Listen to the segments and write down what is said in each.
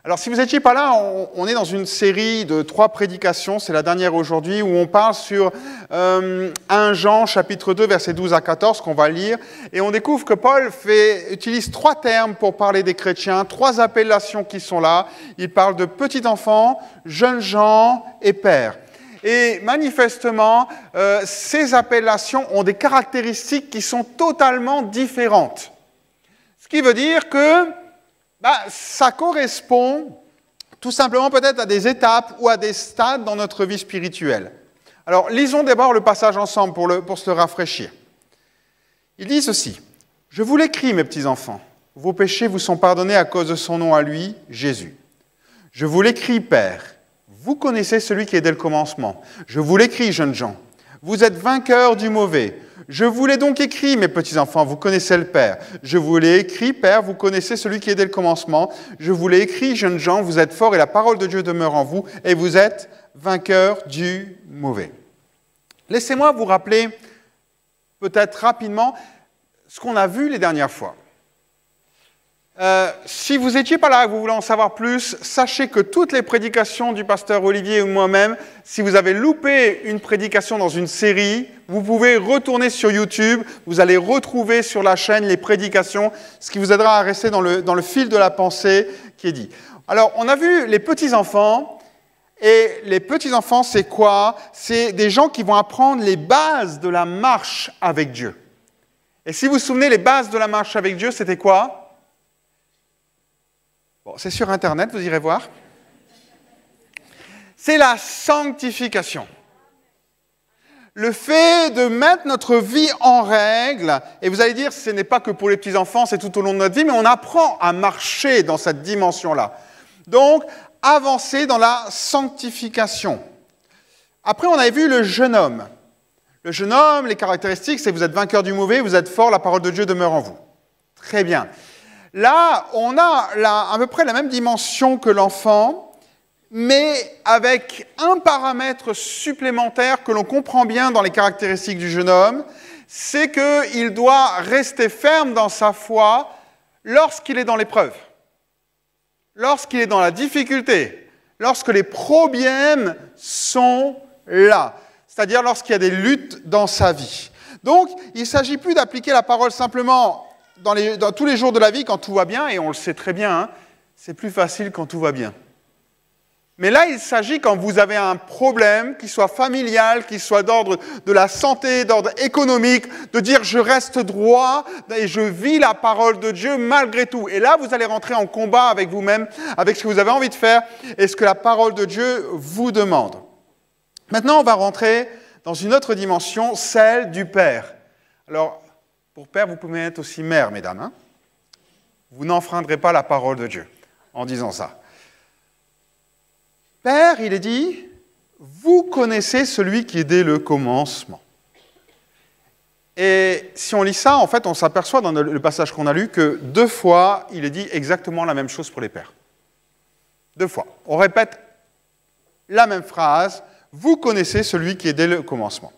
Alors, si vous n'étiez pas là, on est dans une série de 3 prédications, c'est la dernière aujourd'hui, où on parle sur 1 Jean, chapitre 2, versets 12 à 14, qu'on va lire, et on découvre que Paul utilise 3 termes pour parler des chrétiens, 3 appellations qui sont là. Il parle de petits enfants, jeunes gens et pères. Et manifestement, ces appellations ont des caractéristiques qui sont totalement différentes. Ce qui veut dire que ça correspond tout simplement peut-être à des étapes ou à des stades dans notre vie spirituelle. Alors, lisons d'abord le passage ensemble pour se le rafraîchir. Il dit ceci, « Je vous l'écris, mes petits-enfants, vos péchés vous sont pardonnés à cause de son nom à lui, Jésus. Je vous l'écris, Père, vous connaissez celui qui est dès le commencement. Je vous l'écris, jeunes gens, vous êtes vainqueurs du mauvais. Je vous l'ai donc écrit, mes petits-enfants, vous connaissez le Père. Je vous l'ai écrit, Père, vous connaissez celui qui est dès le commencement. Je vous l'ai écrit, jeunes gens, vous êtes forts et la parole de Dieu demeure en vous et vous êtes vainqueurs du mauvais. » Laissez-moi vous rappeler, peut-être rapidement, ce qu'on a vu les dernières fois. Si vous n'étiez pas là et que vous voulez en savoir plus, sachez que toutes les prédications du pasteur Olivier ou moi-même, si vous avez loupé une prédication dans une série, vous pouvez retourner sur YouTube, vous allez retrouver sur la chaîne les prédications, ce qui vous aidera à rester dans le fil de la pensée qui est dit. Alors, on a vu les petits-enfants, et les petits-enfants, c'est quoi? C'est des gens qui vont apprendre les bases de la marche avec Dieu. Et si vous vous souvenez, les bases de la marche avec Dieu, c'était quoi? Bon, c'est sur Internet, vous irez voir. C'est la sanctification. Le fait de mettre notre vie en règle, et vous allez dire, ce n'est pas que pour les petits-enfants, c'est tout au long de notre vie, mais on apprend à marcher dans cette dimension-là. Donc, avancer dans la sanctification. Après, on avait vu le jeune homme. Le jeune homme, les caractéristiques, c'est que vous êtes vainqueur du mauvais, vous êtes fort, la parole de Dieu demeure en vous. Très bien. Là, on a à peu près la même dimension que l'enfant, mais avec un paramètre supplémentaire que l'on comprend bien dans les caractéristiques du jeune homme, c'est qu'il doit rester ferme dans sa foi lorsqu'il est dans l'épreuve, lorsqu'il est dans la difficulté, lorsque les problèmes sont là, c'est-à-dire lorsqu'il y a des luttes dans sa vie. Donc, il ne s'agit plus d'appliquer la parole simplement dans tous les jours de la vie, quand tout va bien, et on le sait très bien, hein, c'est plus facile quand tout va bien. Mais là, il s'agit quand vous avez un problème, qu'il soit familial, qu'il soit d'ordre de la santé, d'ordre économique, de dire je reste droit et je vis la parole de Dieu malgré tout. Et là, vous allez rentrer en combat avec vous-même, avec ce que vous avez envie de faire et ce que la parole de Dieu vous demande. Maintenant, on va rentrer dans une autre dimension, celle du Père. Alors, pour père, vous pouvez être aussi mère, mesdames. Hein? Vous n'enfreindrez pas la parole de Dieu en disant ça. Père, il est dit, vous connaissez celui qui est dès le commencement. Et si on lit ça, en fait, on s'aperçoit dans le passage qu'on a lu que 2 fois, il est dit exactement la même chose pour les pères. 2 fois. On répète la même phrase, vous connaissez celui qui est dès le commencement.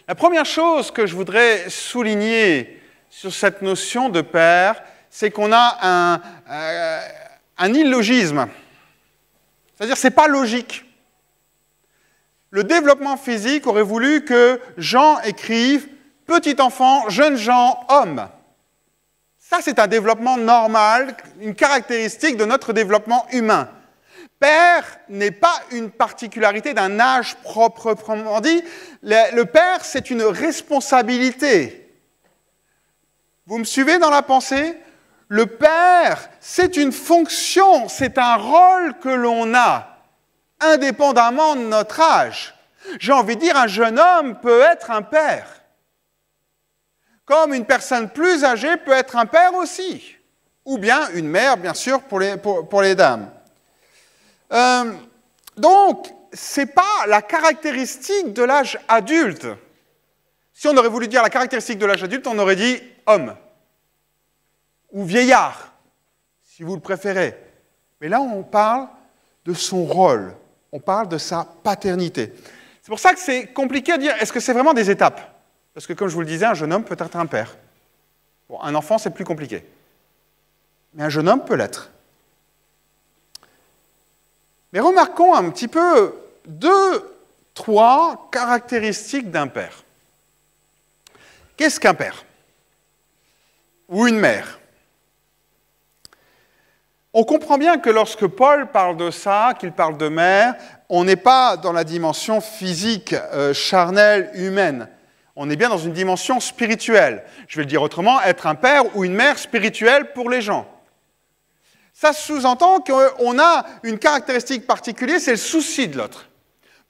La première chose que je voudrais souligner sur cette notion de père, c'est qu'on a un illogisme. C'est-à-dire que ce n'est pas logique. Le développement physique aurait voulu que Jean écrive « petit enfant, jeunes gens, hommes ». Ça, c'est un développement normal, une caractéristique de notre développement humain. Père n'est pas une particularité d'un âge proprement dit. Le père, c'est une responsabilité. Vous me suivez dans la pensée? Le père, c'est une fonction, c'est un rôle que l'on a, indépendamment de notre âge. J'ai envie de dire, un jeune homme peut être un père. Comme une personne plus âgée peut être un père aussi. Ou bien une mère, bien sûr, pour les dames. Donc, ce n'est pas la caractéristique de l'âge adulte. Si on aurait voulu dire la caractéristique de l'âge adulte, on aurait dit homme ou vieillard, si vous le préférez. Mais là, on parle de son rôle, on parle de sa paternité. C'est pour ça que c'est compliqué à dire, est-ce que c'est vraiment des étapes? Parce que comme je vous le disais, un jeune homme peut être un père. Bon, un enfant, c'est plus compliqué. Mais un jeune homme peut l'être. Mais remarquons un petit peu 3 caractéristiques d'un père. Qu'est-ce qu'un père? Ou une mère? On comprend bien que lorsque Paul parle de ça, qu'il parle de mère, on n'est pas dans la dimension physique, charnelle, humaine. On est bien dans une dimension spirituelle. Je vais le dire autrement, être un père ou une mère spirituelle pour les gens. Ça sous-entend qu'on a une caractéristique particulière, c'est le souci de l'autre.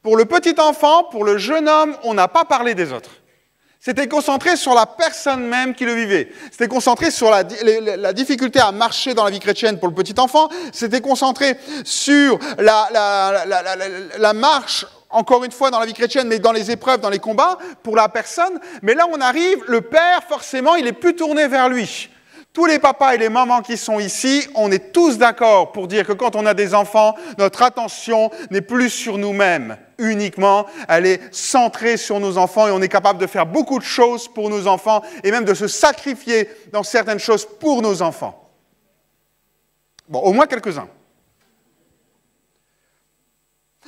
Pour le petit enfant, pour le jeune homme, on n'a pas parlé des autres. C'était concentré sur la personne même qui le vivait. C'était concentré sur la difficulté à marcher dans la vie chrétienne pour le petit enfant. C'était concentré sur la marche, encore une fois, dans la vie chrétienne, mais dans les épreuves, dans les combats, pour la personne. Mais là, on arrive, le père, forcément, il est plus tourné vers lui. Tous les papas et les mamans qui sont ici, on est tous d'accord pour dire que quand on a des enfants, notre attention n'est plus sur nous-mêmes uniquement, elle est centrée sur nos enfants et on est capable de faire beaucoup de choses pour nos enfants et même de se sacrifier dans certaines choses pour nos enfants. Bon, au moins quelques-uns.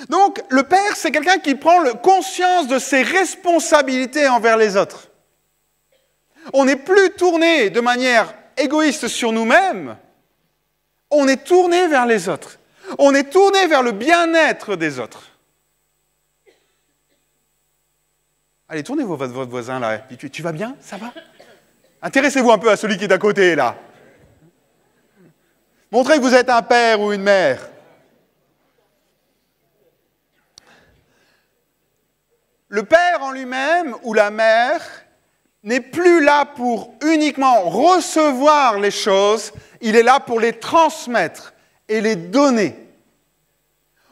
Donc, le père, c'est quelqu'un qui prend conscience de ses responsabilités envers les autres. On n'est plus tourné de manière égoïste sur nous-mêmes, on est tourné vers les autres. On est tourné vers le bien-être des autres. Allez, tournez votre voisin là. Tu vas bien? Ça va? Intéressez-vous un peu à celui qui est d'à côté là. Montrez que vous êtes un père ou une mère. Le père en lui-même ou la mère n'est plus là pour uniquement recevoir les choses, il est là pour les transmettre et les donner.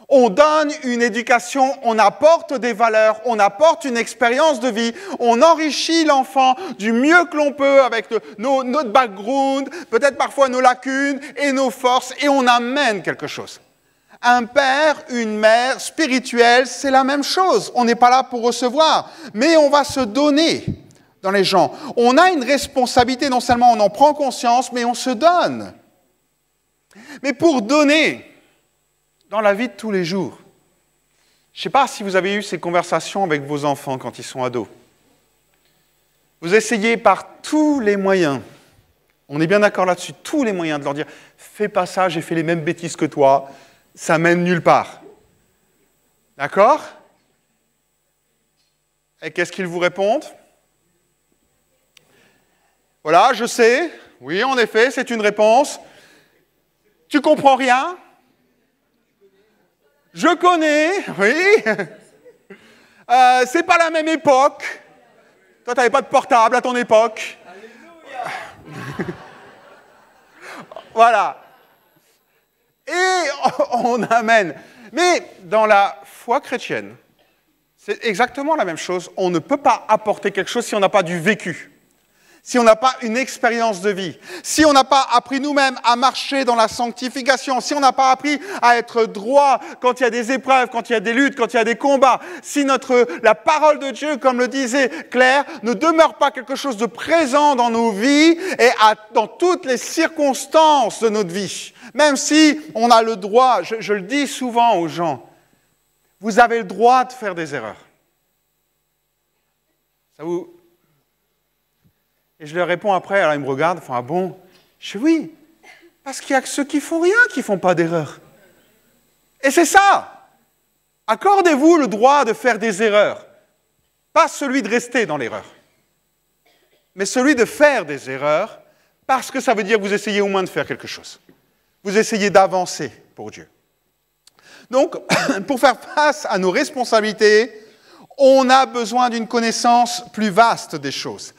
On donne une éducation, on apporte des valeurs, on apporte une expérience de vie, on enrichit l'enfant du mieux que l'on peut avec notre background, peut-être parfois nos lacunes et nos forces, et on amène quelque chose. Un père, une mère spirituelle, c'est la même chose. On n'est pas là pour recevoir, mais on va se donner dans les gens. On a une responsabilité, non seulement on en prend conscience, mais on se donne. Mais pour donner, dans la vie de tous les jours, je ne sais pas si vous avez eu ces conversations avec vos enfants quand ils sont ados. Vous essayez par tous les moyens, on est bien d'accord là-dessus, tous les moyens de leur dire « fais pas ça, j'ai fait les mêmes bêtises que toi, ça mène nulle part. » D'accord? Et qu'est-ce qu'ils vous répondent? Voilà, je sais. Oui, en effet, c'est une réponse. Tu comprends rien? Je connais, oui. C'est pas la même époque. Toi, tu n'avais pas de portable à ton époque. Voilà. Et on amène. Mais dans la foi chrétienne, c'est exactement la même chose. On ne peut pas apporter quelque chose si on n'a pas du vécu. Si on n'a pas une expérience de vie, si on n'a pas appris nous-mêmes à marcher dans la sanctification, si on n'a pas appris à être droit quand il y a des épreuves, quand il y a des luttes, quand il y a des combats, si la parole de Dieu, comme le disait Claire, ne demeure pas quelque chose de présent dans nos vies et dans toutes les circonstances de notre vie, même si on a le droit, je le dis souvent aux gens, vous avez le droit de faire des erreurs. Ça vous... Et je leur réponds après, alors ils me regardent, ils font « Ah bon ?» Je dis « Oui, parce qu'il y a que ceux qui font rien qui ne font pas d'erreur. » Et c'est ça. Accordez-vous le droit de faire des erreurs. Pas celui de rester dans l'erreur, mais celui de faire des erreurs, parce que ça veut dire que vous essayez au moins de faire quelque chose. Vous essayez d'avancer pour Dieu. Donc, pour faire face à nos responsabilités, on a besoin d'une connaissance plus vaste des choses.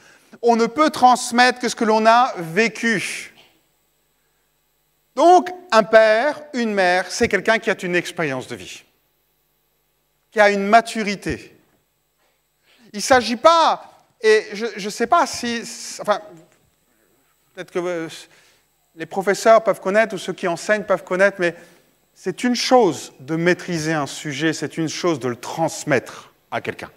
On ne peut transmettre que ce que l'on a vécu. Donc, un père, une mère, c'est quelqu'un qui a une expérience de vie, qui a une maturité. Il ne s'agit pas, et je ne sais pas si, enfin, peut-être que les professeurs peuvent connaître ou ceux qui enseignent peuvent connaître, mais c'est une chose de maîtriser un sujet, c'est une chose de le transmettre à quelqu'un.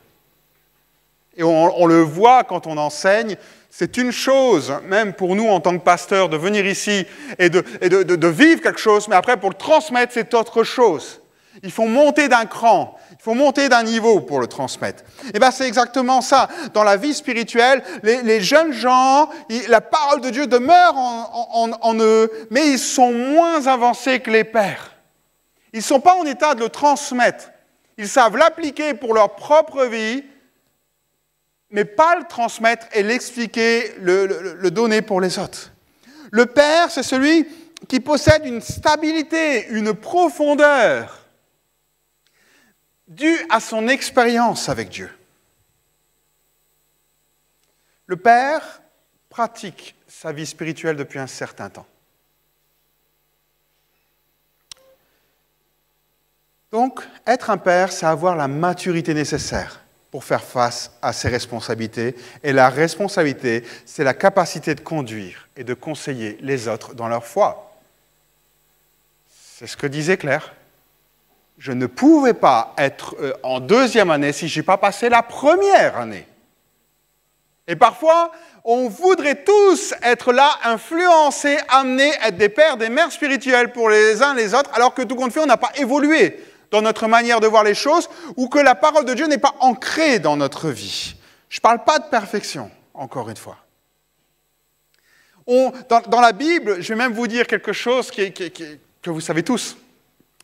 Et on le voit quand on enseigne, c'est une chose, même pour nous en tant que pasteurs, de venir ici et de vivre quelque chose, mais après pour le transmettre, c'est autre chose. Il faut monter d'un cran, il faut monter d'un niveau pour le transmettre. Et bien c'est exactement ça. Dans la vie spirituelle, les jeunes gens, la parole de Dieu demeure en eux, mais ils sont moins avancés que les pères. Ils ne sont pas en état de le transmettre. Ils savent l'appliquer pour leur propre vie, mais pas le transmettre et l'expliquer, le donner pour les autres. Le père, c'est celui qui possède une stabilité, une profondeur, due à son expérience avec Dieu. Le père pratique sa vie spirituelle depuis un certain temps. Donc, être un père, c'est avoir la maturité nécessaire pour faire face à ses responsabilités. Et la responsabilité, c'est la capacité de conduire et de conseiller les autres dans leur foi. C'est ce que disait Claire. Je ne pouvais pas être en deuxième année si je n'ai pas passé la première année. Et parfois, on voudrait tous être là, influencés, amenés, être des pères, des mères spirituelles pour les uns les autres, alors que tout compte fait, on n'a pas évolué dans notre manière de voir les choses, ou que la parole de Dieu n'est pas ancrée dans notre vie. Je ne parle pas de perfection, encore une fois. Dans la Bible, je vais même vous dire quelque chose que vous savez tous.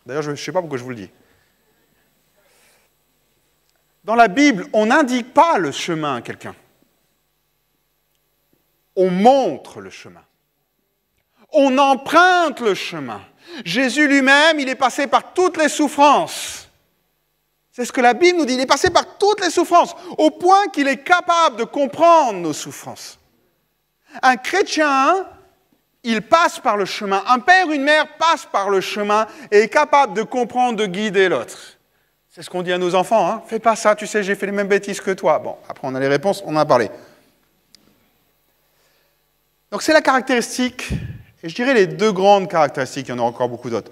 D'ailleurs, je ne sais pas pourquoi je vous le dis. Dans la Bible, on n'indique pas le chemin à quelqu'un. On montre le chemin. On emprunte le chemin. Jésus lui-même, il est passé par toutes les souffrances. C'est ce que la Bible nous dit. Il est passé par toutes les souffrances, au point qu'il est capable de comprendre nos souffrances. Un chrétien, il passe par le chemin. Un père, une mère passe par le chemin et est capable de comprendre, de guider l'autre. C'est ce qu'on dit à nos enfants. Hein. Fais pas ça, tu sais, j'ai fait les mêmes bêtises que toi. Bon, après on a les réponses, on en a parlé. Donc c'est la caractéristique, et je dirais les deux grandes caractéristiques, il y en a encore beaucoup d'autres.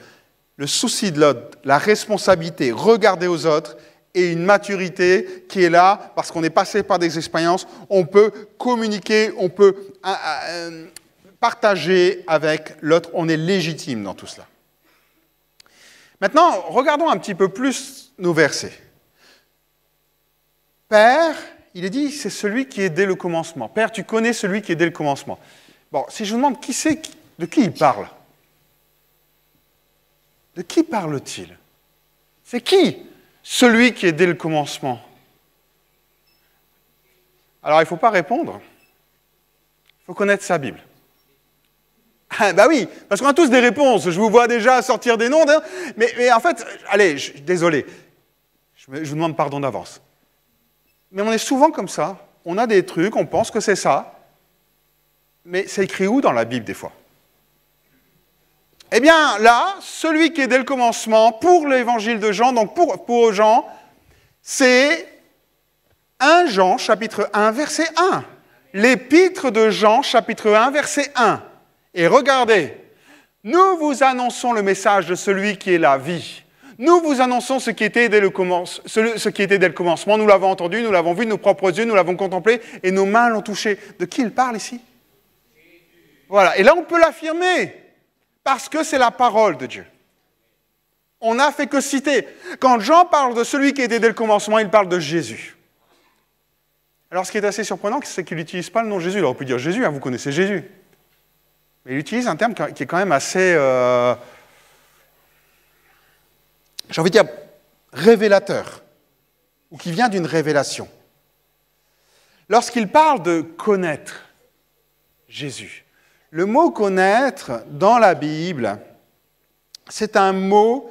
Le souci de l'autre, la responsabilité, regarder aux autres, et une maturité qui est là, parce qu'on est passé par des expériences, on peut communiquer, on peut partager avec l'autre, on est légitime dans tout cela. Maintenant, regardons un petit peu plus nos versets. Père, il est dit, c'est celui qui est dès le commencement. Père, tu connais celui qui est dès le commencement. Bon, si je vous demande de qui il parle? De qui parle-t-il? C'est qui celui qui est dès le commencement? Alors, il ne faut pas répondre. Il faut connaître sa Bible. Ah, bah oui, parce qu'on a tous des réponses. Je vous vois déjà sortir des noms. Mais en fait, allez, désolé. Je vous demande pardon d'avance. Mais on est souvent comme ça. On a des trucs, on pense que c'est ça. Mais c'est écrit où dans la Bible, des fois? Eh bien, là, celui qui est dès le commencement, pour l'évangile de Jean, donc pour Jean, c'est 1 Jean, chapitre 1, verset 1. L'épître de Jean, chapitre 1, verset 1. Et regardez, nous vous annonçons le message de celui qui est la vie. Nous vous annonçons ce qui était dès le commencement. Nous l'avons entendu, nous l'avons vu de nos propres yeux, nous l'avons contemplé, et nos mains l'ont touché. De qui il parle ici? Voilà, et là on peut l'affirmer, parce que c'est la parole de Dieu. On n'a fait que citer. Quand Jean parle de celui qui était dès le commencement, il parle de Jésus. Alors ce qui est assez surprenant, c'est qu'il n'utilise pas le nom Jésus. Il aurait pu dire Jésus, hein, vous connaissez Jésus. Mais il utilise un terme qui est quand même assez, j'ai envie de dire, révélateur, ou qui vient d'une révélation. Lorsqu'il parle de connaître Jésus, le mot connaître dans la Bible, c'est un mot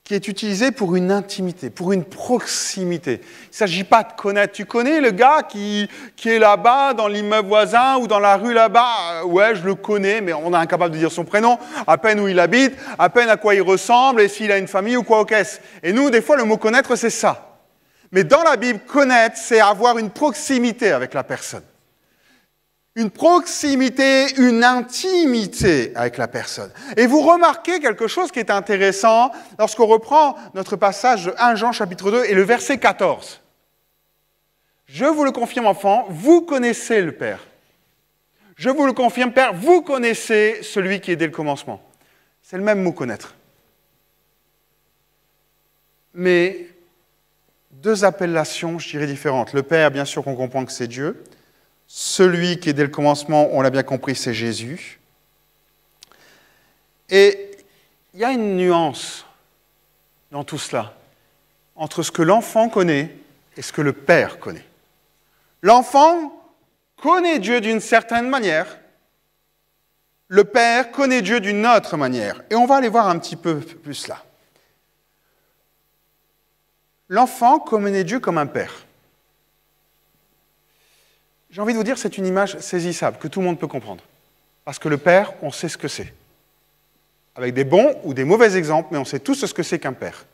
qui est utilisé pour une intimité, pour une proximité. Il ne s'agit pas de connaître. Tu connais le gars qui est là-bas, dans l'immeuble voisin ou dans la rue là-bas? Ouais, je le connais, mais on est incapable de dire son prénom, à peine où il habite, à peine à quoi il ressemble, et s'il a une famille ou quoi au caisse. Et nous, des fois, le mot connaître, c'est ça. Mais dans la Bible, connaître, c'est avoir une proximité avec la personne. Une proximité, une intimité avec la personne. Et vous remarquez quelque chose qui est intéressant lorsqu'on reprend notre passage de 1 Jean chapitre 2 et le verset 14. Je vous le confirme, enfants, vous connaissez le Père. Je vous le confirme, Père, vous connaissez celui qui est dès le commencement. C'est le même mot connaître. mais deux appellations, je dirais, différentes. Le Père, bien sûr qu'on comprend que c'est Dieu. Celui qui est dès le commencement, on l'a bien compris, c'est Jésus. Et il y a une nuance dans tout cela, entre ce que l'enfant connaît et ce que le Père connaît. L'enfant connaît Dieu d'une certaine manière, le Père connaît Dieu d'une autre manière. Et on va aller voir un petit peu plus là. L'enfant connaît Dieu comme un père. J'ai envie de vous dire, c'est une image saisissable, que tout le monde peut comprendre. Parce que le père, on sait ce que c'est. Avec des bons ou des mauvais exemples, mais on sait tous ce que c'est qu'un père.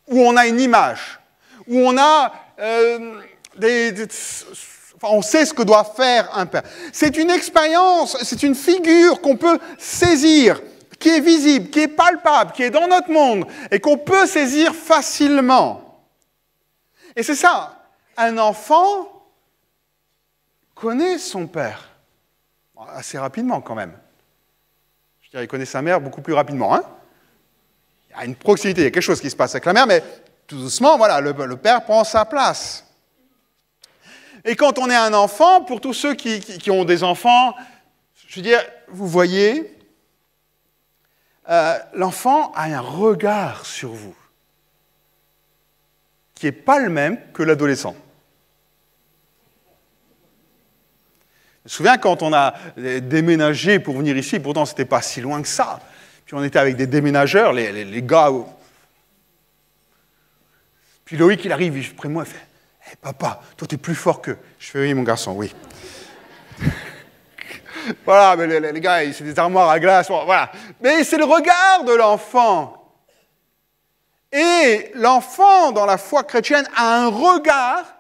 Où on a une image, où on a on sait ce que doit faire un père. C'est une expérience, c'est une figure qu'on peut saisir, qui est visible, qui est palpable, qui est dans notre monde, et qu'on peut saisir facilement. Et c'est ça, un enfant connaît son père, assez rapidement quand même. Je dirais, il connaît sa mère beaucoup plus rapidement. Hein, il y a une proximité, il y a quelque chose qui se passe avec la mère, mais tout doucement, voilà, le père prend sa place. Et quand on est un enfant, pour tous ceux qui ont des enfants, je veux dire, vous voyez, l'enfant a un regard sur vous qui n'est pas le même que l'adolescent. Je me souviens quand on a déménagé pour venir ici, pourtant ce n'était pas si loin que ça, puis on était avec des déménageurs, les gars. Puis Loïc, il arrive près de moi, il fait « Hey, papa, toi tu es plus fort qu'eux. » Je fais « Oui, mon garçon, oui. » Voilà, mais les gars, c'est des armoires à glace, voilà. Mais c'est le regard de l'enfant. Et l'enfant, dans la foi chrétienne, a un regard,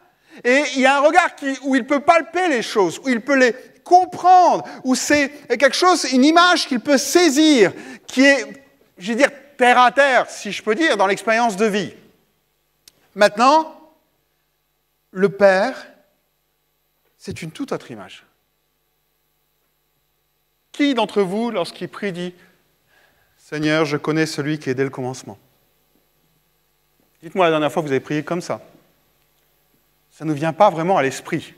et il y a un regard où il peut palper les choses, où il peut les comprendre, où c'est quelque chose, une image qu'il peut saisir, qui est, je vais dire, terre à terre, si je peux dire, dans l'expérience de vie. Maintenant, le Père, c'est une toute autre image. Qui d'entre vous, lorsqu'il prie, dit « Seigneur, je connais celui qui est dès le commencement » Dites-moi la dernière fois que vous avez prié comme ça. Ça ne vient pas vraiment à l'esprit.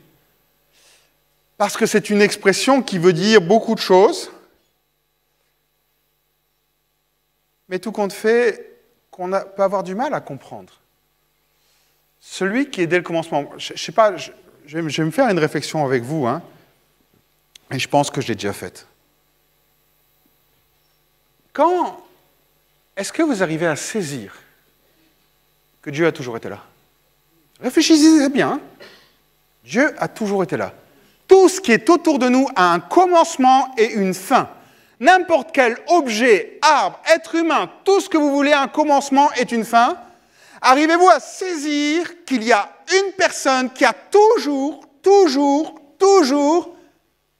Parce que c'est une expression qui veut dire beaucoup de choses, mais tout compte fait qu'on peut avoir du mal à comprendre. Celui qui est dès le commencement, je ne sais pas, je vais me faire une réflexion avec vous, hein, et je pense que je l'ai déjà faite. Quand est-ce que vous arrivez à saisir que Dieu a toujours été là? Réfléchissez bien. Hein? Dieu a toujours été là. Tout ce qui est autour de nous a un commencement et une fin. N'importe quel objet, arbre, être humain, tout ce que vous voulez, un commencement et une fin. Arrivez-vous à saisir qu'il y a une personne qui a toujours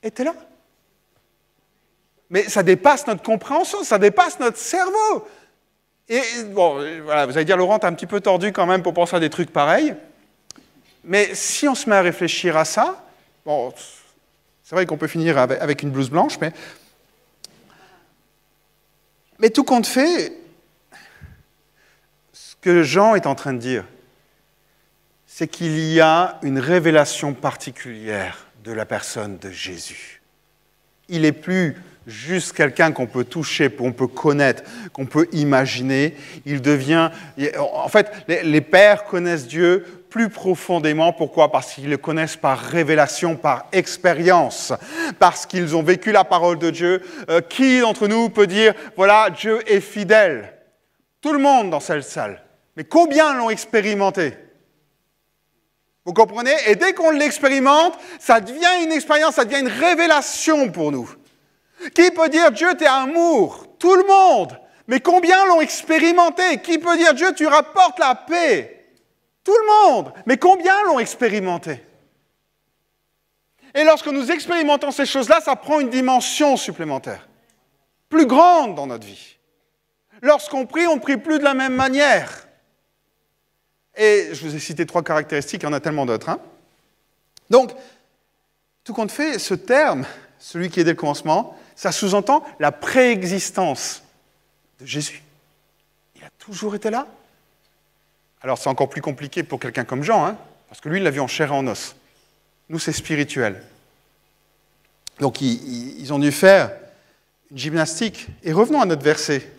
été là? Mais ça dépasse notre compréhension, ça dépasse notre cerveau. Et bon, voilà, vous allez dire, Laurent, t'es un petit peu tordu quand même pour penser à des trucs pareils. Mais si on se met à réfléchir à ça, bon, c'est vrai qu'on peut finir avec une blouse blanche, mais tout compte fait, ce que Jean est en train de dire, c'est qu'il y a une révélation particulière de la personne de Jésus. Il n'est plus juste quelqu'un qu'on peut toucher, qu'on peut connaître, qu'on peut imaginer. Il devient... En fait, les pères connaissent Dieu plus profondément. Pourquoi? Parce qu'ils le connaissent par révélation, par expérience, parce qu'ils ont vécu la parole de Dieu. Qui d'entre nous peut dire, voilà, Dieu est fidèle? Tout le monde dans cette salle. Mais combien l'ont expérimenté? Vous comprenez? Et dès qu'on l'expérimente, ça devient une expérience, ça devient une révélation pour nous. Qui peut dire Dieu, t'es amour? Tout le monde. Mais combien l'ont expérimenté? Qui peut dire Dieu, tu rapportes la paix? Tout le monde. Mais combien l'ont expérimenté? Et lorsque nous expérimentons ces choses-là, ça prend une dimension supplémentaire, plus grande dans notre vie. Lorsqu'on prie, on ne prie plus de la même manière. Et je vous ai cité 3 caractéristiques, il y en a tellement d'autres. Hein. Donc, tout compte fait, ce terme, celui qui est dès le commencement, ça sous-entend la préexistence de Jésus. Il a toujours été là. Alors c'est encore plus compliqué pour quelqu'un comme Jean, hein, parce que lui, il l'a vu en chair et en os. Nous, c'est spirituel. Donc ils ont dû faire une gymnastique. Et revenons à notre verset.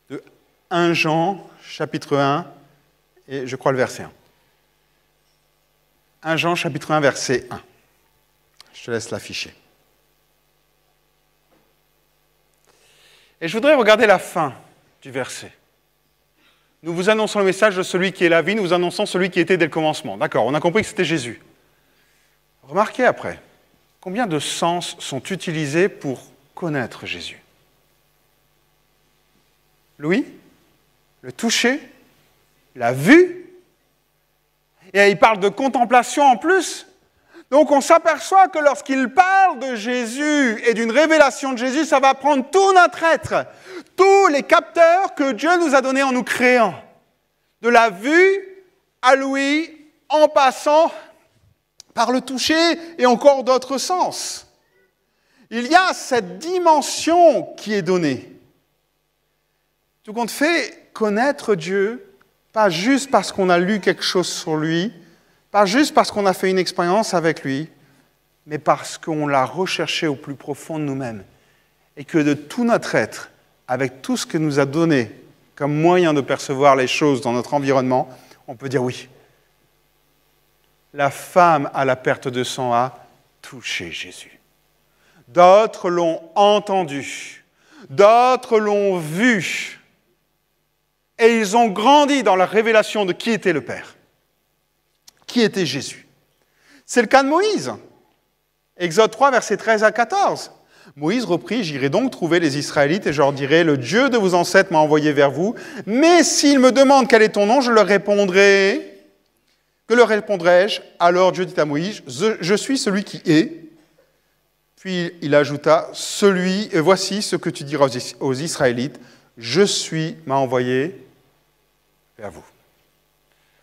De 1 Jean, chapitre 1, et je crois le verset 1. 1 Jean, chapitre 1, verset 1. Je te laisse l'afficher. Et je voudrais regarder la fin du verset. Nous vous annonçons le message de celui qui est la vie, nous vous annonçons celui qui était dès le commencement. D'accord, on a compris que c'était Jésus. Remarquez après, combien de sens sont utilisés pour connaître Jésus? L'ouïe, le toucher, la vue, et il parle de contemplation en plus. Donc on s'aperçoit que lorsqu'il parle de Jésus et d'une révélation de Jésus, ça va prendre tout notre être, tous les capteurs que Dieu nous a donnés en nous créant. De la vue à l'ouïe, en passant par le toucher et encore d'autres sens. Il y a cette dimension qui est donnée. Tout compte fait, connaître Dieu, pas juste parce qu'on a lu quelque chose sur lui, pas juste parce qu'on a fait une expérience avec lui, mais parce qu'on l'a recherché au plus profond de nous-mêmes. Et que de tout notre être, avec tout ce que nous a donné comme moyen de percevoir les choses dans notre environnement, on peut dire oui. La femme à la perte de sang a touché Jésus. D'autres l'ont entendu, d'autres l'ont vu, et ils ont grandi dans la révélation de qui était le Père, qui était Jésus. C'est le cas de Moïse. Exode 3, versets 13 à 14. Moïse reprit, « J'irai donc trouver les Israélites et je leur dirai, le Dieu de vos ancêtres m'a envoyé vers vous, mais s'ils me demandent quel est ton nom, je leur répondrai. Que leur répondrai-je? Alors Dieu dit à Moïse, je suis celui qui est. Puis il ajouta, voici ce que tu diras aux Israélites, je suis m'a envoyé vers vous.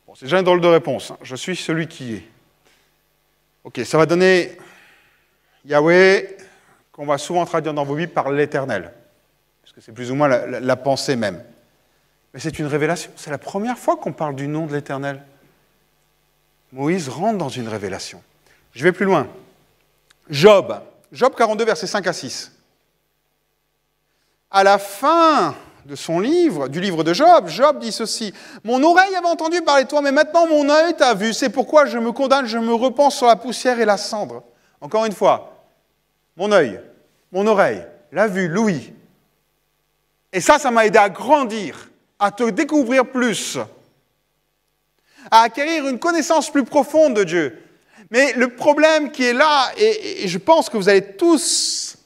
Bon, c'est déjà une drôle de réponse, hein. Je suis celui qui est. Ok, ça va donner Yahweh, qu'on va souvent traduire dans vos Bibles par l'Éternel, parce que c'est plus ou moins la pensée même. Mais c'est une révélation, c'est la première fois qu'on parle du nom de l'Éternel. Moïse rentre dans une révélation. Je vais plus loin. Job 42, versets 5 à 6. À la fin de son livre, du livre de Job, Job dit ceci, « Mon oreille avait entendu parler de toi, mais maintenant mon œil t'a vu. C'est pourquoi je me condamne, je me repense sur la poussière et la cendre. » Encore une fois, mon œil, mon oreille, la vue, l'ouïe. Et ça m'a aidé à grandir, à te découvrir plus, à acquérir une connaissance plus profonde de Dieu. Mais le problème qui est là, et je pense que vous allez tous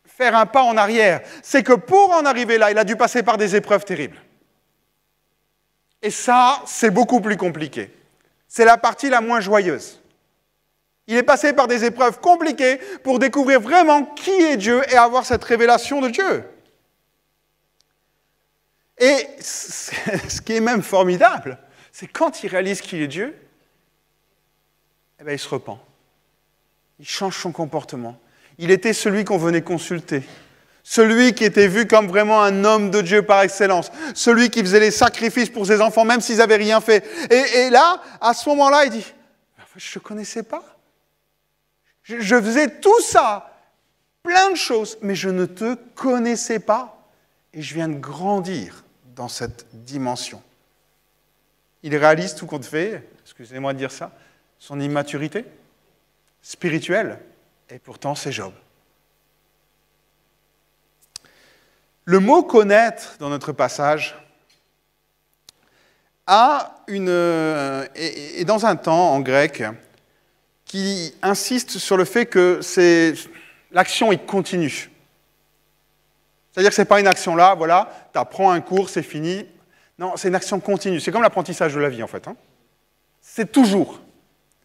faire un pas en arrière, c'est que pour en arriver là, il a dû passer par des épreuves terribles. Et ça, c'est beaucoup plus compliqué. C'est la partie la moins joyeuse. Il est passé par des épreuves compliquées pour découvrir vraiment qui est Dieu et avoir cette révélation de Dieu. Et ce qui est même formidable, c'est quand il réalise qu'il est Dieu, eh bien, il se repent. Il change son comportement. Il était celui qu'on venait consulter. Celui qui était vu comme vraiment un homme de Dieu par excellence. Celui qui faisait les sacrifices pour ses enfants, même s'ils n'avaient rien fait. Et là, à ce moment-là, il dit, je ne te connaissais pas. Je faisais tout ça, plein de choses, mais je ne te connaissais pas. Et je viens de grandir dans cette dimension. Il réalise tout compte fait, excusez-moi de dire ça, son immaturité spirituelle, et pourtant c'est Job. Le mot « connaître » dans notre passage est dans un temps en grec qui insiste sur le fait que l'action est continue. C'est-à-dire que ce n'est pas une action là, voilà, tu apprends un cours, c'est fini. Non, c'est une action continue. C'est comme l'apprentissage de la vie, en fait. Hein. C'est toujours.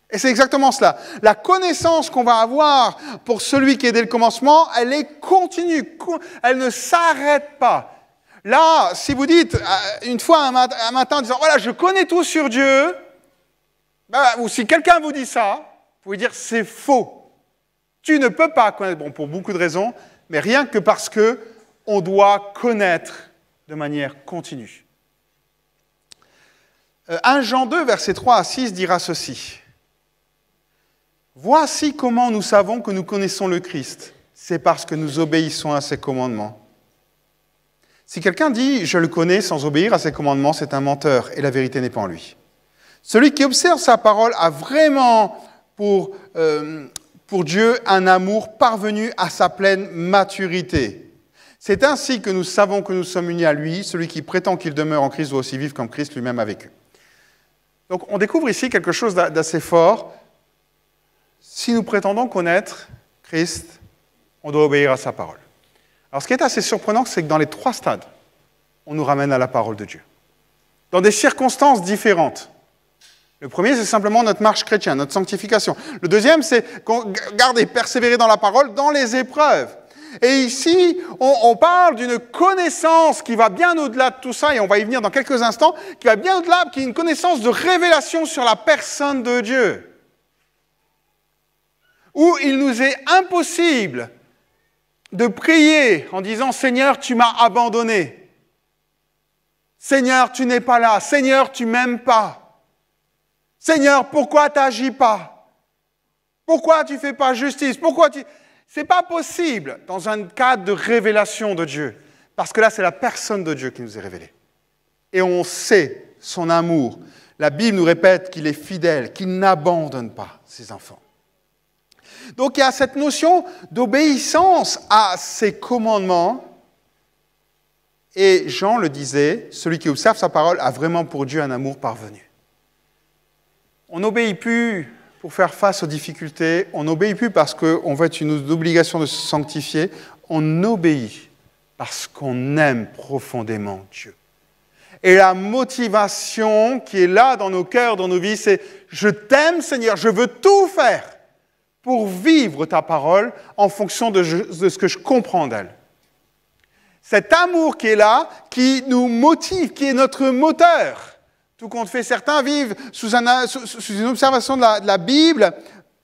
Et c'est exactement cela. La connaissance qu'on va avoir pour celui qui est dès le commencement, elle est continue. Elle ne s'arrête pas. Là, si vous dites, une fois un matin, en disant, voilà, je connais tout sur Dieu, ou si quelqu'un vous dit ça, vous pouvez dire, c'est faux. Tu ne peux pas connaître, bon, pour beaucoup de raisons, mais rien que parce que on doit connaître de manière continue. 1 Jean 2, versets 3 à 6 dira ceci. « Voici comment nous savons que nous connaissons le Christ. C'est parce que nous obéissons à ses commandements. Si quelqu'un dit « je le connais » sans obéir à ses commandements, c'est un menteur et la vérité n'est pas en lui. Celui qui observe sa parole a vraiment pour Dieu un amour parvenu à sa pleine maturité. C'est ainsi que nous savons que nous sommes unis à lui. Celui qui prétend qu'il demeure en Christ doit aussi vivre comme Christ lui-même a vécu. » Donc on découvre ici quelque chose d'assez fort. Si nous prétendons connaître Christ, on doit obéir à sa parole. Alors ce qui est assez surprenant, c'est que dans les 3 stades, on nous ramène à la parole de Dieu. Dans des circonstances différentes. Le premier, c'est simplement notre marche chrétienne, notre sanctification. Le deuxième, c'est qu'on garde et persévérer dans la parole dans les épreuves. Et ici, on parle d'une connaissance qui va bien au-delà de tout ça, et on va y venir dans quelques instants, qui va bien au-delà, qui est une connaissance de révélation sur la personne de Dieu. Où il nous est impossible de prier en disant « Seigneur, tu m'as abandonné. Seigneur, tu n'es pas là. Seigneur, tu m'aimes pas. Seigneur, pourquoi tu n'agis pas? Pourquoi tu ne fais pas justice? Pourquoi tu... » C'est pas possible dans un cadre de révélation de Dieu. Parce que là, c'est la personne de Dieu qui nous est révélée. Et on sait son amour. La Bible nous répète qu'il est fidèle, qu'il n'abandonne pas ses enfants. Donc il y a cette notion d'obéissance à ses commandements. Et Jean le disait, celui qui observe sa parole a vraiment pour Dieu un amour parvenu. On n'obéit plus pour faire face aux difficultés, on n'obéit plus parce qu'on veut être une obligation de se sanctifier, on obéit parce qu'on aime profondément Dieu. Et la motivation qui est là dans nos cœurs, dans nos vies, c'est « Je t'aime Seigneur, je veux tout faire pour vivre ta parole en fonction de ce que je comprends d'elle. » Cet amour qui est là, qui nous motive, qui est notre moteur. Tout compte fait, certains vivent sous une observation de la Bible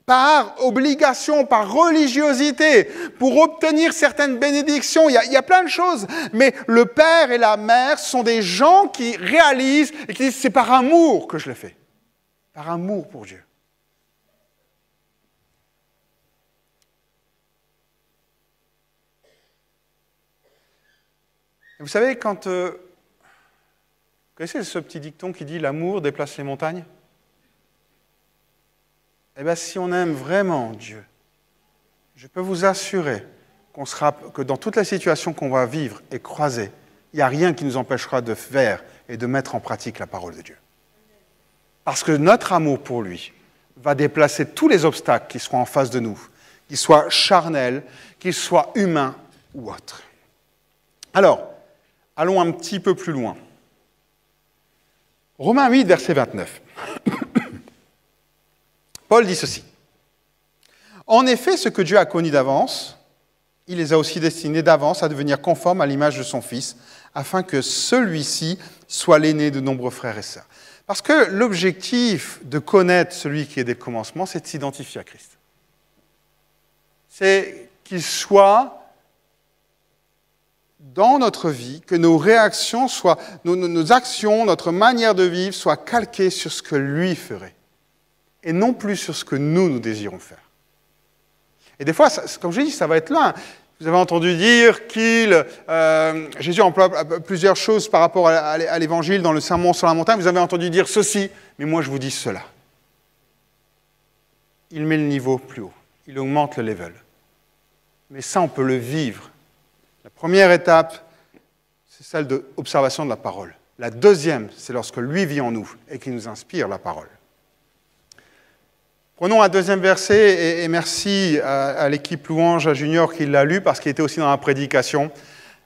par obligation, par religiosité, pour obtenir certaines bénédictions. Il y a plein de choses. Mais le père et la mère sont des gens qui réalisent et qui disent « c'est par amour que je le fais. Par amour pour Dieu. » Vous savez, quand... vous connaissez ce petit dicton qui dit « l'amour déplace les montagnes » ? Eh bien, si on aime vraiment Dieu, je peux vous assurer que dans toutes les situations qu'on va vivre et croiser, il n'y a rien qui nous empêchera de faire et de mettre en pratique la parole de Dieu. Parce que notre amour pour lui va déplacer tous les obstacles qui seront en face de nous, qu'ils soient charnels, qu'ils soient humains ou autres. Alors, allons un petit peu plus loin. Romains 8, verset 29. Paul dit ceci. « En effet, ce que Dieu a connu d'avance, il les a aussi destinés d'avance à devenir conformes à l'image de son Fils, afin que celui-ci soit l'aîné de nombreux frères et sœurs. » Parce que l'objectif de connaître celui qui est dès le commencement, c'est de s'identifier à Christ. C'est qu'il soit dans notre vie, que nos réactions soient, nos actions, notre manière de vivre soient calquées sur ce que lui ferait. Et non plus sur ce que nous désirons faire. Et des fois, comme je dis, ça va être là. Vous avez entendu dire Jésus emploie plusieurs choses par rapport à l'Évangile dans le Sermon sur la montagne. Vous avez entendu dire ceci, mais moi je vous dis cela. Il met le niveau plus haut. Il augmente le level. Mais ça, on peut le vivre. La première étape, c'est celle de l'observation de la parole. La deuxième, c'est lorsque lui vit en nous et qu'il nous inspire la parole. Prenons un deuxième verset, et merci à l'équipe Louange, à Junior qui l'a lu, parce qu'il était aussi dans la prédication.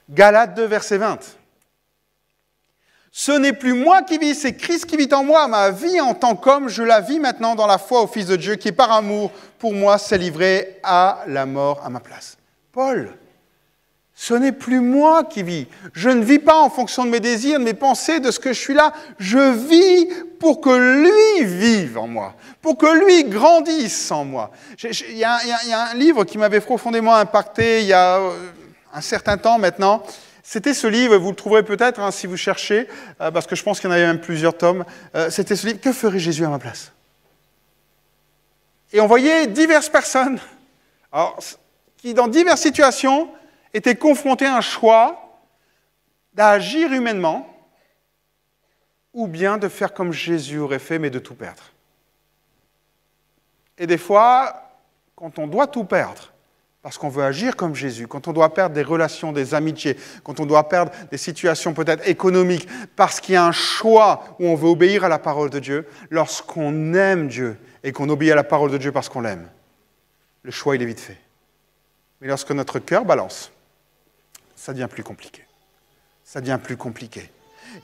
Galates 2, verset 20. « Ce n'est plus moi qui vis, c'est Christ qui vit en moi. Ma vie en tant qu'homme, je la vis maintenant dans la foi au Fils de Dieu, qui par amour pour moi s'est livré à la mort à ma place. » Paul, ce n'est plus moi qui vis. Je ne vis pas en fonction de mes désirs, de mes pensées, de ce que je suis là. Je vis pour que lui vive en moi, pour que lui grandisse en moi. Il y a un livre qui m'avait profondément impacté il y a un certain temps maintenant. C'était ce livre, vous le trouverez peut-être hein, si vous cherchez, parce que je pense qu'il y en avait même plusieurs tomes. C'était ce livre, Que ferait Jésus à ma place? Et on voyait diverses personnes, alors, qui dans diverses situations étaient confrontées à un choix d'agir humainement, ou bien de faire comme Jésus aurait fait, mais de tout perdre. Et des fois, quand on doit tout perdre, parce qu'on veut agir comme Jésus, quand on doit perdre des relations, des amitiés, quand on doit perdre des situations peut-être économiques, parce qu'il y a un choix où on veut obéir à la parole de Dieu, lorsqu'on aime Dieu et qu'on obéit à la parole de Dieu parce qu'on l'aime, le choix, il est vite fait. Mais lorsque notre cœur balance, ça devient plus compliqué. Ça devient plus compliqué.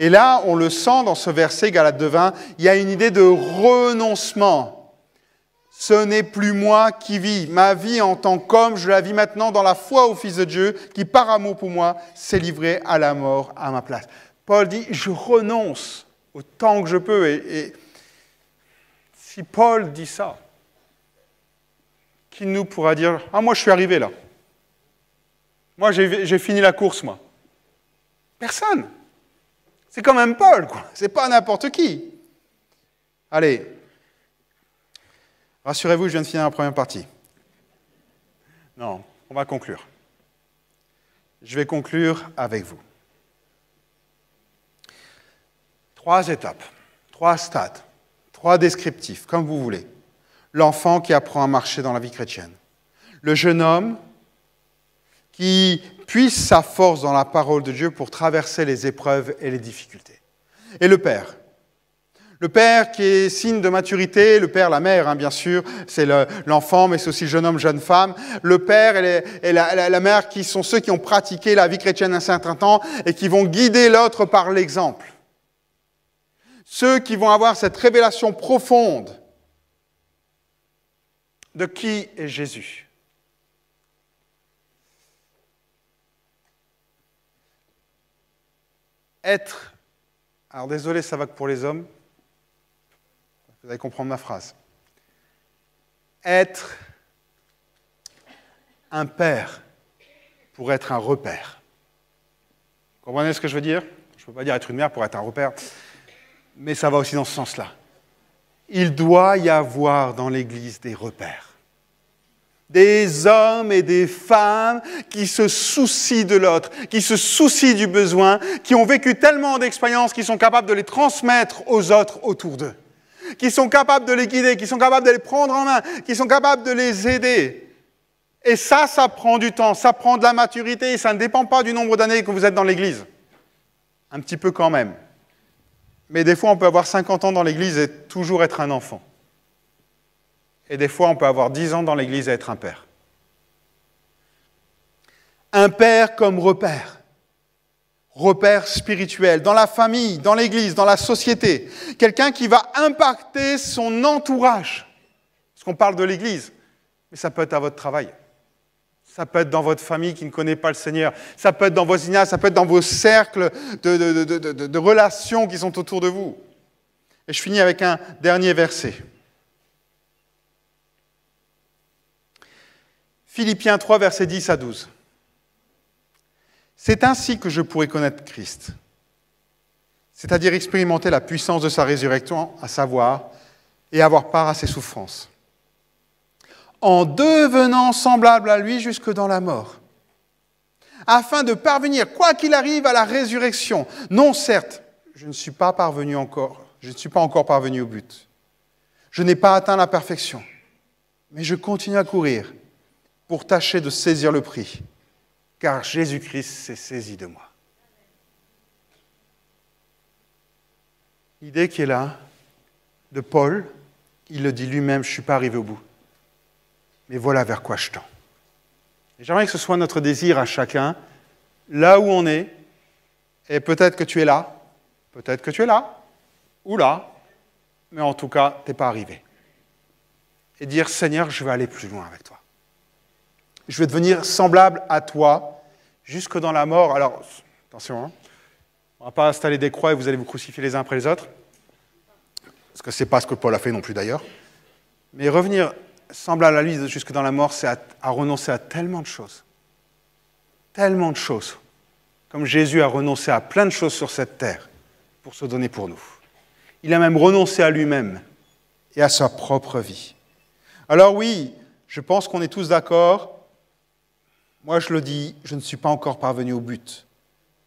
Et là, on le sent dans ce verset, Galates 2:20, il y a une idée de renoncement. Ce n'est plus moi qui vis. Ma vie en tant qu'homme, je la vis maintenant dans la foi au Fils de Dieu, qui par amour pour moi s'est livré à la mort à ma place. Paul dit, je renonce autant que je peux. Et si Paul dit ça, qui nous pourra dire, ah moi je suis arrivé là. Moi j'ai fini la course, moi. Personne. C'est quand même Paul, quoi. C'est pas n'importe qui. Allez. Rassurez-vous, je viens de finir la première partie. Non, on va conclure. Je vais conclure avec vous. 3 étapes, 3 stades, 3 descriptifs, comme vous voulez. L'enfant qui apprend à marcher dans la vie chrétienne. Le jeune homme qui puise sa force dans la parole de Dieu pour traverser les épreuves et les difficultés. Et le Père. Le père qui est signe de maturité, le père, la mère, hein, bien sûr, c'est l'enfant, mais c'est aussi le jeune homme, jeune femme. Le père et la mère qui sont ceux qui ont pratiqué la vie chrétienne un certain temps et qui vont guider l'autre par l'exemple. Ceux qui vont avoir cette révélation profonde de qui est Jésus. Être, alors désolé, ça va que pour les hommes, vous allez comprendre ma phrase. Être un père pour être un repère. Vous comprenez ce que je veux dire? Je ne peux pas dire être une mère pour être un repère, mais ça va aussi dans ce sens-là. Il doit y avoir dans l'Église des repères. Des hommes et des femmes qui se soucient de l'autre, qui se soucient du besoin, qui ont vécu tellement d'expériences qu'ils sont capables de les transmettre aux autres autour d'eux. Qui sont capables de les guider, qui sont capables de les prendre en main, qui sont capables de les aider. Et ça prend du temps, ça prend de la maturité, et ça ne dépend pas du nombre d'années que vous êtes dans l'Église. Un petit peu quand même. Mais des fois, on peut avoir 50 ans dans l'Église et toujours être un enfant. Et des fois, on peut avoir 10 ans dans l'Église et être un père. Un père comme repère. Repère spirituel, dans la famille, dans l'Église, dans la société. Quelqu'un qui va impacter son entourage. Parce qu'on parle de l'Église, mais ça peut être à votre travail. Ça peut être dans votre famille qui ne connaît pas le Seigneur. Ça peut être dans vos voisinage, ça peut être dans vos cercles de relations qui sont autour de vous. Et je finis avec un dernier verset. Philippiens 3, versets 10 à 12. C'est ainsi que je pourrai connaître Christ, c'est-à-dire expérimenter la puissance de sa résurrection, à savoir, et avoir part à ses souffrances, en devenant semblable à lui jusque dans la mort, afin de parvenir, quoi qu'il arrive, à la résurrection. Non, certes, je ne suis pas encore parvenu au but. Je n'ai pas atteint la perfection, mais je continue à courir pour tâcher de saisir le prix. Car Jésus-Christ s'est saisi de moi. L'idée qui est là, de Paul, il le dit lui-même, je ne suis pas arrivé au bout. Mais voilà vers quoi je tends. Et j'aimerais que ce soit notre désir à chacun, là où on est, et peut-être que tu es là, ou là, mais en tout cas, tu n'es pas arrivé. Et dire, Seigneur, je vais aller plus loin avec toi. Je vais devenir semblable à toi, jusque dans la mort. Alors, attention, hein, on ne va pas installer des croix et vous allez vous crucifier les uns après les autres, parce que ce n'est pas ce que Paul a fait non plus d'ailleurs. Mais revenir semblable à lui jusque dans la mort, c'est à renoncer à tellement de choses. Tellement de choses. comme Jésus a renoncé à plein de choses sur cette terre pour se donner pour nous. Il a même renoncé à lui-même et à sa propre vie. Alors oui, je pense qu'on est tous d'accord. Moi, je le dis, je ne suis pas encore parvenu au but.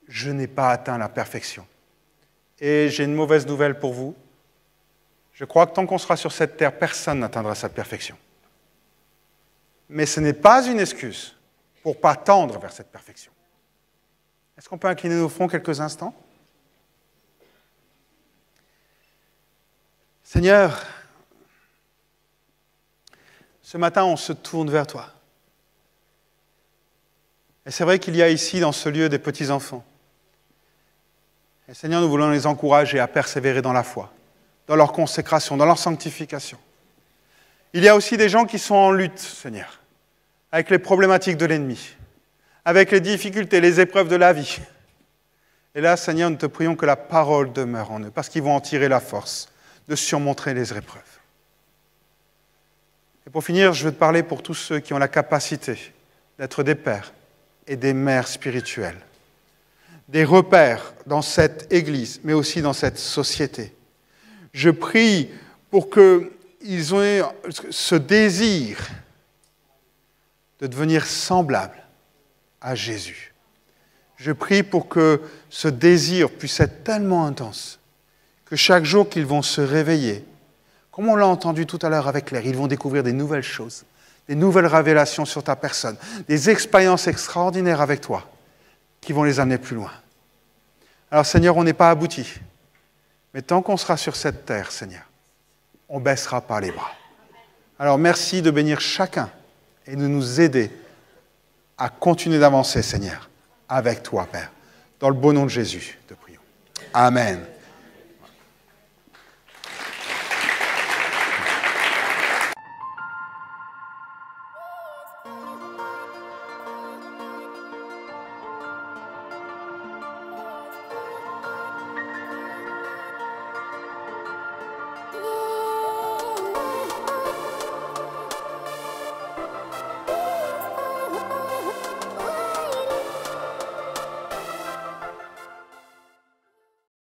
Je n'ai pas atteint la perfection. Et j'ai une mauvaise nouvelle pour vous. Je crois que tant qu'on sera sur cette terre, personne n'atteindra sa perfection. Mais ce n'est pas une excuse pour ne pas tendre vers cette perfection. Est-ce qu'on peut incliner nos fronts quelques instants? Seigneur, ce matin, on se tourne vers toi. Et c'est vrai qu'il y a ici, dans ce lieu, des petits-enfants. Et Seigneur, nous voulons les encourager à persévérer dans la foi, dans leur consécration, dans leur sanctification. Il y a aussi des gens qui sont en lutte, Seigneur, avec les problématiques de l'ennemi, avec les difficultés, les épreuves de la vie. Et là, Seigneur, nous te prions que la parole demeure en eux, parce qu'ils vont en tirer la force de surmonter les épreuves. Et pour finir, je veux te parler pour tous ceux qui ont la capacité d'être des pères et des mères spirituelles, des repères dans cette Église, mais aussi dans cette société. Je prie pour qu'ils aient ce désir de devenir semblables à Jésus. Je prie pour que ce désir puisse être tellement intense que chaque jour qu'ils vont se réveiller, comme on l'a entendu tout à l'heure avec Claire, ils vont découvrir des nouvelles choses, des nouvelles révélations sur ta personne, des expériences extraordinaires avec toi qui vont les amener plus loin. Alors Seigneur, on n'est pas abouti, mais tant qu'on sera sur cette terre, Seigneur, on ne baissera pas les bras. Alors merci de bénir chacun et de nous aider à continuer d'avancer, Seigneur, avec toi, Père. Dans le beau nom de Jésus, te prions. Amen.